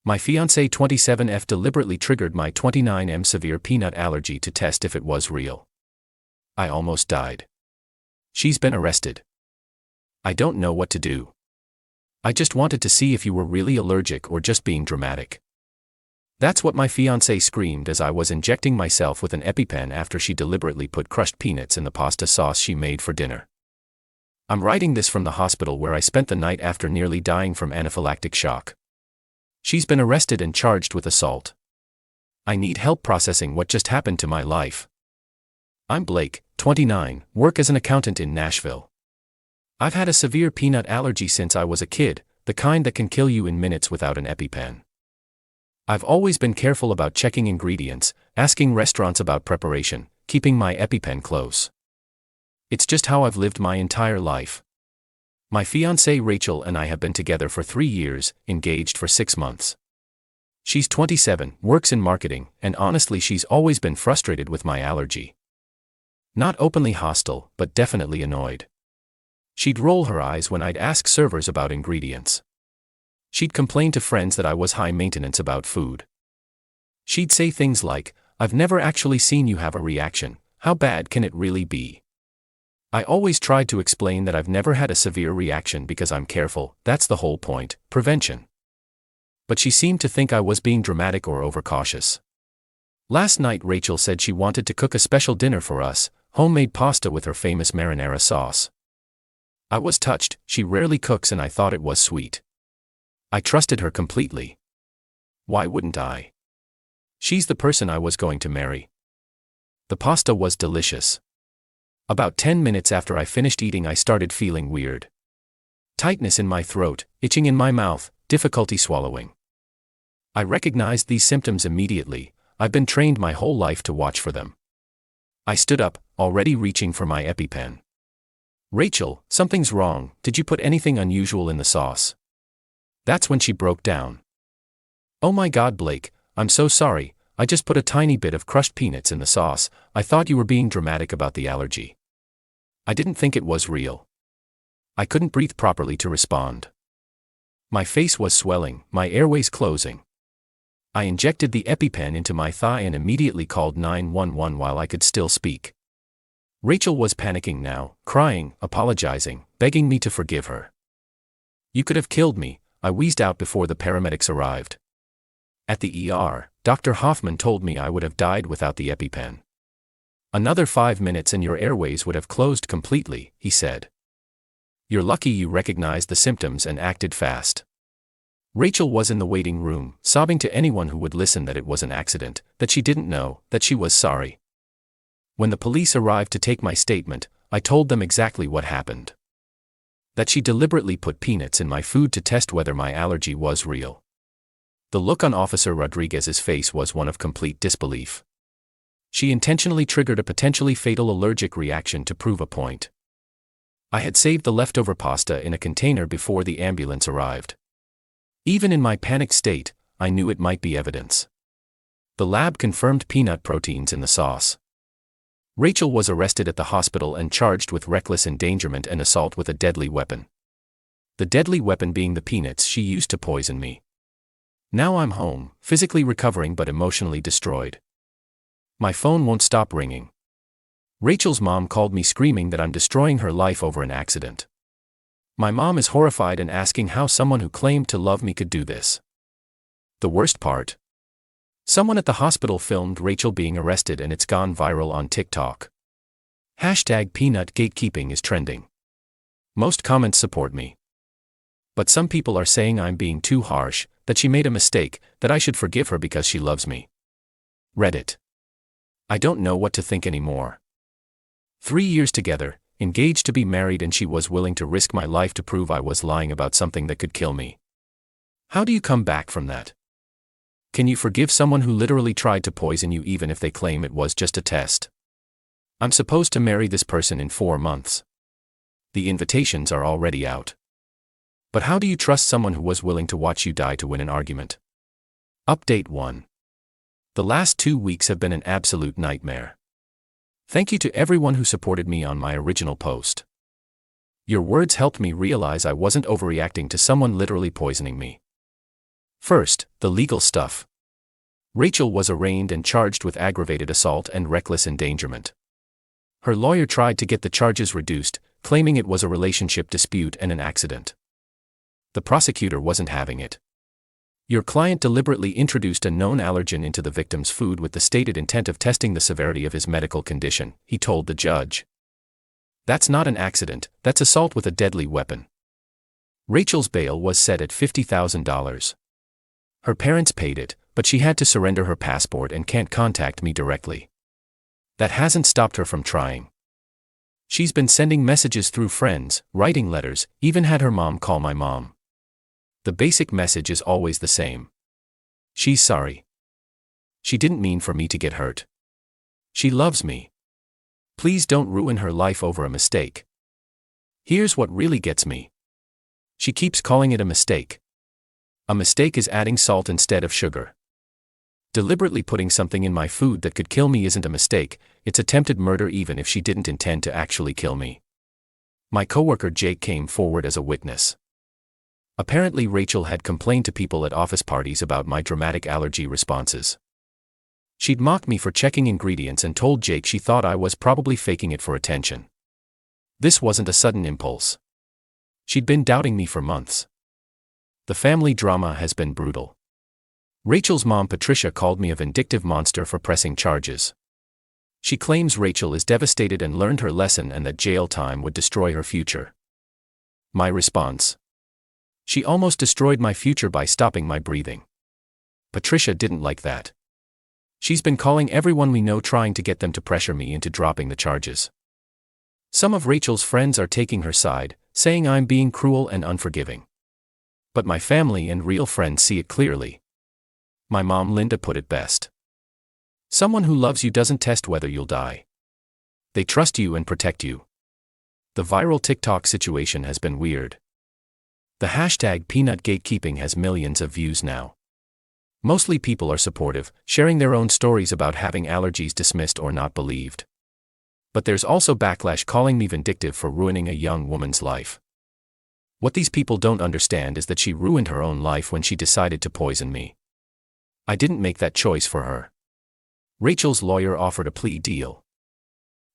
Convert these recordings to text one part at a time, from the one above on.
My fiancée 27F deliberately triggered my 29M severe peanut allergy to test if it was real. I almost died. She's been arrested. I don't know what to do. I just wanted to see if you were really allergic or just being dramatic. That's what my fiancée screamed as I was injecting myself with an EpiPen after she deliberately put crushed peanuts in the pasta sauce she made for dinner. I'm writing this from the hospital where I spent the night after nearly dying from anaphylactic shock. She's been arrested and charged with assault. I need help processing what just happened to my life. I'm Blake, 29, work as an accountant in Nashville. I've had a severe peanut allergy since I was a kid, the kind that can kill you in minutes without an EpiPen. I've always been careful about checking ingredients, asking restaurants about preparation, keeping my EpiPen close. It's just how I've lived my entire life. My fiancée Rachel and I have been together for 3 years, engaged for 6 months. She's 27, works in marketing, and honestly she's always been frustrated with my allergy. Not openly hostile, but definitely annoyed. She'd roll her eyes when I'd ask servers about ingredients. She'd complain to friends that I was high maintenance about food. She'd say things like, "I've never actually seen you have a reaction, how bad can it really be?" I always tried to explain that I've never had a severe reaction because I'm careful, that's the whole point, prevention. But she seemed to think I was being dramatic or overcautious. Last night Rachel said she wanted to cook a special dinner for us, homemade pasta with her famous marinara sauce. I was touched, she rarely cooks and I thought it was sweet. I trusted her completely. Why wouldn't I? She's the person I was going to marry. The pasta was delicious. About 10 minutes after I finished eating I started feeling weird. Tightness in my throat, itching in my mouth, difficulty swallowing. I recognized these symptoms immediately, I've been trained my whole life to watch for them. I stood up, already reaching for my EpiPen. "Rachel, something's wrong, did you put anything unusual in the sauce?" That's when she broke down. "Oh my God Blake, I'm so sorry, I just put a tiny bit of crushed peanuts in the sauce, I thought you were being dramatic about the allergy. I didn't think it was real." I couldn't breathe properly to respond. My face was swelling, my airways closing. I injected the EpiPen into my thigh and immediately called 911 while I could still speak. Rachel was panicking now, crying, apologizing, begging me to forgive her. "You could have killed me," I wheezed out before the paramedics arrived. At the ER, Dr. Hoffman told me I would have died without the EpiPen. "Another 5 minutes and your airways would have closed completely," he said. "You're lucky you recognized the symptoms and acted fast." Rachel was in the waiting room, sobbing to anyone who would listen that it was an accident, that she didn't know, that she was sorry. When the police arrived to take my statement, I told them exactly what happened. That she deliberately put peanuts in my food to test whether my allergy was real. The look on Officer Rodriguez's face was one of complete disbelief. She intentionally triggered a potentially fatal allergic reaction to prove a point. I had saved the leftover pasta in a container before the ambulance arrived. Even in my panicked state, I knew it might be evidence. The lab confirmed peanut proteins in the sauce. Rachel was arrested at the hospital and charged with reckless endangerment and assault with a deadly weapon. The deadly weapon being the peanuts she used to poison me. Now I'm home, physically recovering but emotionally destroyed. My phone won't stop ringing. Rachel's mom called me screaming that I'm destroying her life over an accident. My mom is horrified and asking how someone who claimed to love me could do this. The worst part? Someone at the hospital filmed Rachel being arrested and it's gone viral on TikTok. #peanut gatekeeping is trending. Most comments support me. But some people are saying I'm being too harsh, that she made a mistake, that I should forgive her because she loves me. Reddit. I don't know what to think anymore. 3 years together, engaged to be married, and she was willing to risk my life to prove I was lying about something that could kill me. How do you come back from that? Can you forgive someone who literally tried to poison you even if they claim it was just a test? I'm supposed to marry this person in 4 months. The invitations are already out. But how do you trust someone who was willing to watch you die to win an argument? Update 1. The last 2 weeks have been an absolute nightmare. Thank you to everyone who supported me on my original post. Your words helped me realize I wasn't overreacting to someone literally poisoning me. First, the legal stuff. Rachel was arraigned and charged with aggravated assault and reckless endangerment. Her lawyer tried to get the charges reduced, claiming it was a relationship dispute and an accident. The prosecutor wasn't having it. Your client deliberately introduced a known allergen into the victim's food with the stated intent of testing the severity of his medical condition, he told the judge. That's not an accident, that's assault with a deadly weapon. Rachel's bail was set at $50,000. Her parents paid it, but she had to surrender her passport and can't contact me directly. That hasn't stopped her from trying. She's been sending messages through friends, writing letters, even had her mom call my mom. The basic message is always the same. She's sorry. She didn't mean for me to get hurt. She loves me. Please don't ruin her life over a mistake. Here's what really gets me. She keeps calling it a mistake. A mistake is adding salt instead of sugar. Deliberately putting something in my food that could kill me isn't a mistake, it's attempted murder even if she didn't intend to actually kill me. My coworker Jake came forward as a witness. Apparently Rachel had complained to people at office parties about my dramatic allergy responses. She'd mocked me for checking ingredients and told Jake she thought I was probably faking it for attention. This wasn't a sudden impulse. She'd been doubting me for months. The family drama has been brutal. Rachel's mom Patricia called me a vindictive monster for pressing charges. She claims Rachel is devastated and learned her lesson and that jail time would destroy her future. My response: she almost destroyed my future by stopping my breathing. Patricia didn't like that. She's been calling everyone we know trying to get them to pressure me into dropping the charges. Some of Rachel's friends are taking her side, saying I'm being cruel and unforgiving. But my family and real friends see it clearly. My mom Linda put it best. Someone who loves you doesn't test whether you'll die. They trust you and protect you. The viral TikTok situation has been weird. The hashtag peanut gatekeeping has millions of views now. Mostly people are supportive, sharing their own stories about having allergies dismissed or not believed. But there's also backlash calling me vindictive for ruining a young woman's life. What these people don't understand is that she ruined her own life when she decided to poison me. I didn't make that choice for her. Rachel's lawyer offered a plea deal.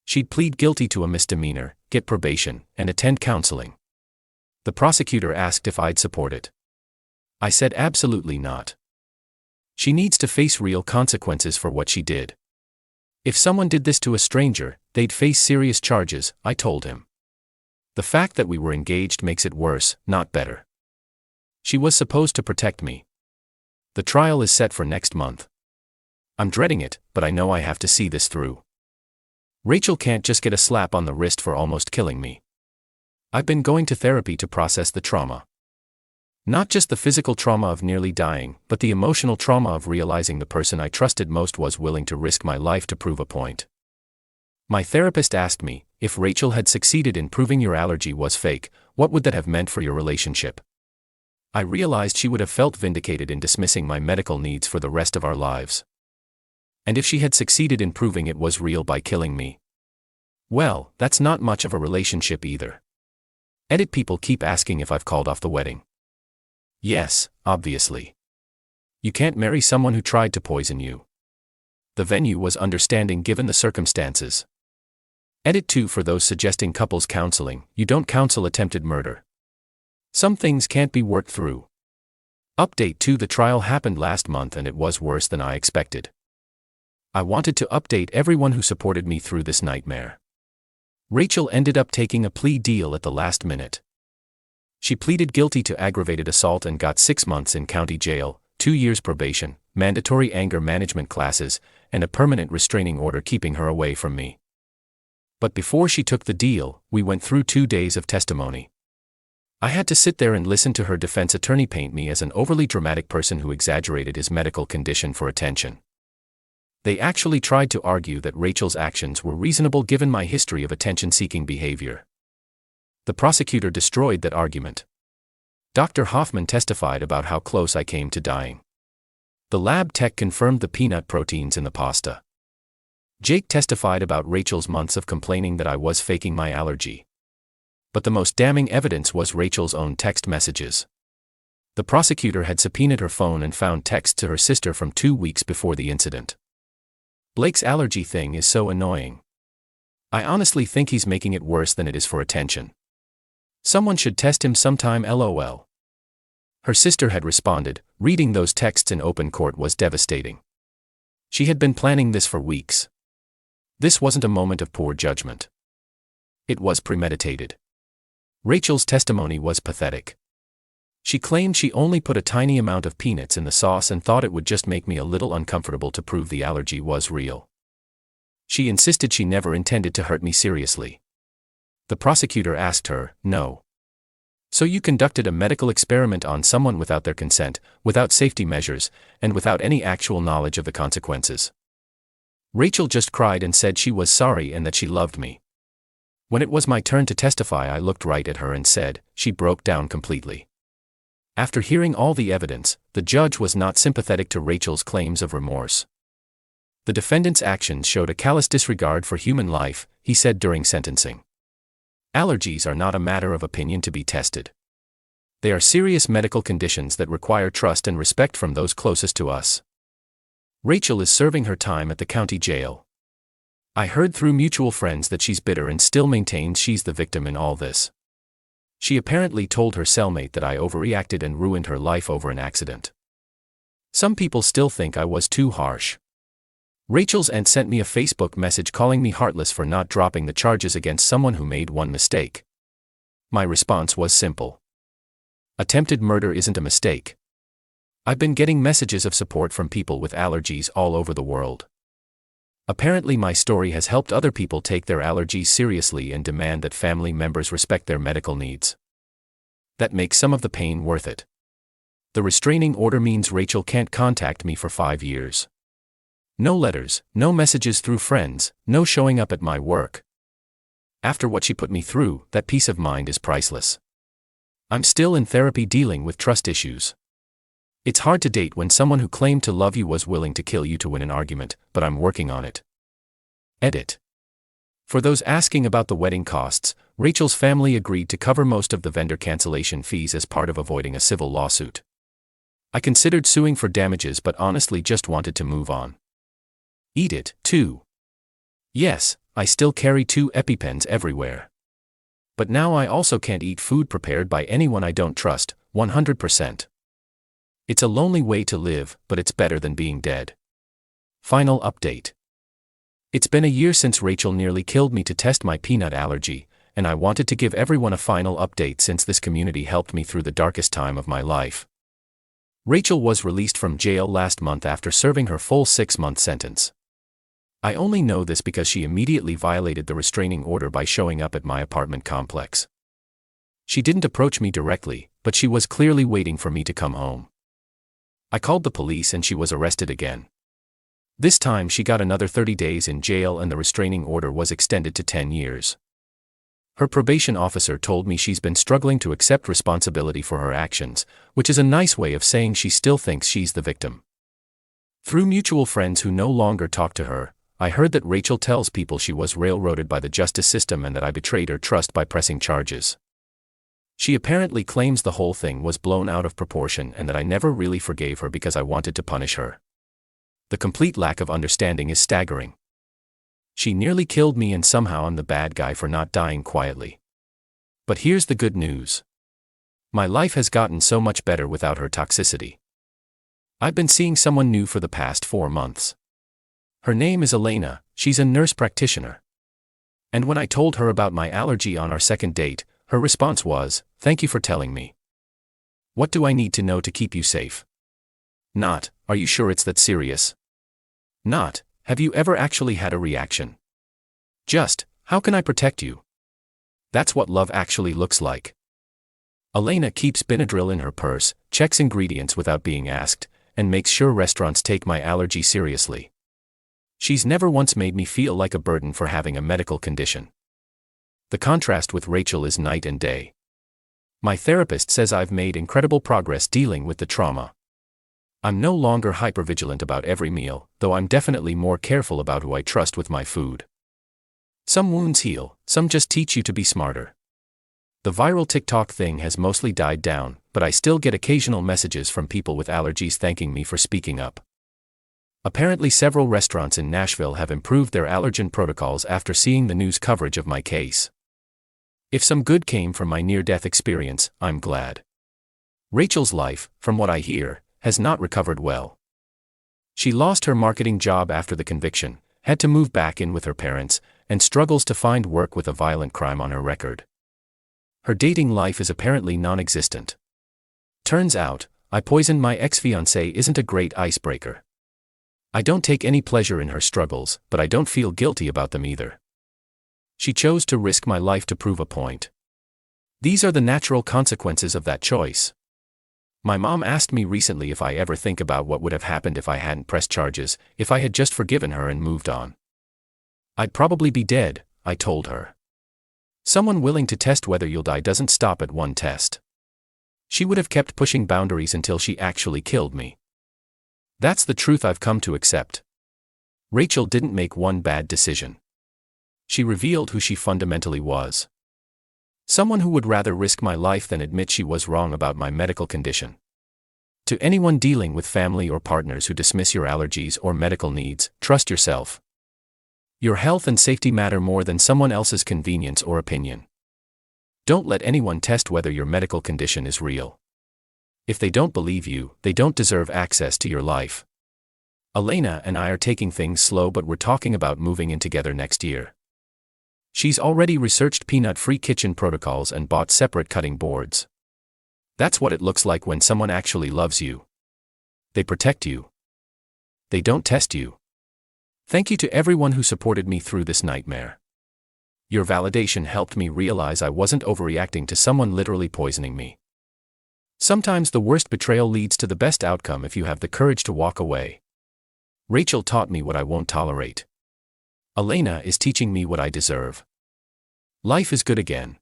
She'd plead guilty to a misdemeanor, get probation, and attend counseling. The prosecutor asked if I'd support it. I said absolutely not. She needs to face real consequences for what she did. If someone did this to a stranger, they'd face serious charges, I told him. The fact that we were engaged makes it worse, not better. She was supposed to protect me. The trial is set for next month. I'm dreading it, but I know I have to see this through. Rachel can't just get a slap on the wrist for almost killing me. I've been going to therapy to process the trauma. Not just the physical trauma of nearly dying, but the emotional trauma of realizing the person I trusted most was willing to risk my life to prove a point. My therapist asked me, if Rachel had succeeded in proving your allergy was fake, what would that have meant for your relationship? I realized she would have felt vindicated in dismissing my medical needs for the rest of our lives. And if she had succeeded in proving it was real by killing me, well, that's not much of a relationship either. Edit people keep asking if I've called off the wedding. Yes, obviously. You can't marry someone who tried to poison you. The venue was understanding given the circumstances. Edit 2 for those suggesting couples counseling, you don't counsel attempted murder. Some things can't be worked through. Update 2: the trial happened last month and it was worse than I expected. I wanted to update everyone who supported me through this nightmare. Rachel ended up taking a plea deal at the last minute. She pleaded guilty to aggravated assault and got 6 months in county jail, 2 years probation, mandatory anger management classes, and a permanent restraining order keeping her away from me. But before she took the deal, we went through 2 days of testimony. I had to sit there and listen to her defense attorney paint me as an overly dramatic person who exaggerated his medical condition for attention. They actually tried to argue that Rachel's actions were reasonable given my history of attention-seeking behavior. The prosecutor destroyed that argument. Dr. Hoffman testified about how close I came to dying. The lab tech confirmed the peanut proteins in the pasta. Jake testified about Rachel's months of complaining that I was faking my allergy. But the most damning evidence was Rachel's own text messages. The prosecutor had subpoenaed her phone and found texts to her sister from 2 weeks before the incident. Blake's allergy thing is so annoying. I honestly think he's making it worse than it is for attention. Someone should test him sometime, lol. Her sister had responded, reading those texts in open court was devastating. She had been planning this for weeks. This wasn't a moment of poor judgment. It was premeditated. Rachel's testimony was pathetic. She claimed she only put a tiny amount of peanuts in the sauce and thought it would just make me a little uncomfortable to prove the allergy was real. She insisted she never intended to hurt me seriously. The prosecutor asked her, "No. So you conducted a medical experiment on someone without their consent, without safety measures, and without any actual knowledge of the consequences?" Rachel just cried and said she was sorry and that she loved me. When it was my turn to testify, I looked right at her and said, she broke down completely. After hearing all the evidence, the judge was not sympathetic to Rachel's claims of remorse. The defendant's actions showed a callous disregard for human life, he said during sentencing. Allergies are not a matter of opinion to be tested. They are serious medical conditions that require trust and respect from those closest to us. Rachel is serving her time at the county jail. I heard through mutual friends that she's bitter and still maintains she's the victim in all this. She apparently told her cellmate that I overreacted and ruined her life over an accident. Some people still think I was too harsh. Rachel's aunt sent me a Facebook message calling me heartless for not dropping the charges against someone who made one mistake. My response was simple. Attempted murder isn't a mistake. I've been getting messages of support from people with allergies all over the world. Apparently my story has helped other people take their allergies seriously and demand that family members respect their medical needs. That makes some of the pain worth it. The restraining order means Rachel can't contact me for 5 years. No letters, no messages through friends, no showing up at my work. After what she put me through, that peace of mind is priceless. I'm still in therapy dealing with trust issues. It's hard to date when someone who claimed to love you was willing to kill you to win an argument, but I'm working on it. Edit. For those asking about the wedding costs, Rachel's family agreed to cover most of the vendor cancellation fees as part of avoiding a civil lawsuit. I considered suing for damages but honestly just wanted to move on. Eat it, too. Yes, I still carry 2 EpiPens everywhere. But now I also can't eat food prepared by anyone I don't trust, 100%. It's a lonely way to live, but it's better than being dead. Final update. It's been a year since Rachel nearly killed me to test my peanut allergy, and I wanted to give everyone a final update since this community helped me through the darkest time of my life. Rachel was released from jail last month after serving her full 6-month sentence. I only know this because she immediately violated the restraining order by showing up at my apartment complex. She didn't approach me directly, but she was clearly waiting for me to come home. I called the police and she was arrested again. This time she got another 30 days in jail and the restraining order was extended to 10 years. Her probation officer told me she's been struggling to accept responsibility for her actions, which is a nice way of saying she still thinks she's the victim. Through mutual friends who no longer talk to her, I heard that Rachel tells people she was railroaded by the justice system and that I betrayed her trust by pressing charges. She apparently claims the whole thing was blown out of proportion and that I never really forgave her because I wanted to punish her. The complete lack of understanding is staggering. She nearly killed me and somehow I'm the bad guy for not dying quietly. But here's the good news. My life has gotten so much better without her toxicity. I've been seeing someone new for the past 4 months. Her name is Elena, she's a nurse practitioner. And when I told her about my allergy on our second date, her response was, "Thank you for telling me. What do I need to know to keep you safe?" Not, "Are you sure it's that serious?" Not, "Have you ever actually had a reaction?" Just, "How can I protect you?" That's what love actually looks like. Elena keeps Benadryl in her purse, checks ingredients without being asked, and makes sure restaurants take my allergy seriously. She's never once made me feel like a burden for having a medical condition. The contrast with Rachel is night and day. My therapist says I've made incredible progress dealing with the trauma. I'm no longer hypervigilant about every meal, though I'm definitely more careful about who I trust with my food. Some wounds heal, some just teach you to be smarter. The viral TikTok thing has mostly died down, but I still get occasional messages from people with allergies thanking me for speaking up. Apparently several restaurants in Nashville have improved their allergen protocols after seeing the news coverage of my case. If some good came from my near-death experience, I'm glad. Rachel's life, from what I hear, has not recovered well. She lost her marketing job after the conviction, had to move back in with her parents, and struggles to find work with a violent crime on her record. Her dating life is apparently non-existent. Turns out, I poisoned my ex-fiancée isn't a great icebreaker. I don't take any pleasure in her struggles, but I don't feel guilty about them either. She chose to risk my life to prove a point. These are the natural consequences of that choice. My mom asked me recently if I ever think about what would have happened if I hadn't pressed charges, if I had just forgiven her and moved on. I'd probably be dead, I told her. Someone willing to test whether you'll die doesn't stop at one test. She would have kept pushing boundaries until she actually killed me. That's the truth I've come to accept. Rachel didn't make one bad decision. She revealed who she fundamentally was. Someone who would rather risk my life than admit she was wrong about my medical condition. To anyone dealing with family or partners who dismiss your allergies or medical needs, trust yourself. Your health and safety matter more than someone else's convenience or opinion. Don't let anyone test whether your medical condition is real. If they don't believe you, they don't deserve access to your life. Elena and I are taking things slow, but we're talking about moving in together next year. She's already researched peanut-free kitchen protocols and bought separate cutting boards. That's what it looks like when someone actually loves you. They protect you. They don't test you. Thank you to everyone who supported me through this nightmare. Your validation helped me realize I wasn't overreacting to someone literally poisoning me. Sometimes the worst betrayal leads to the best outcome if you have the courage to walk away. Rachel taught me what I won't tolerate. Elena is teaching me what I deserve. Life is good again.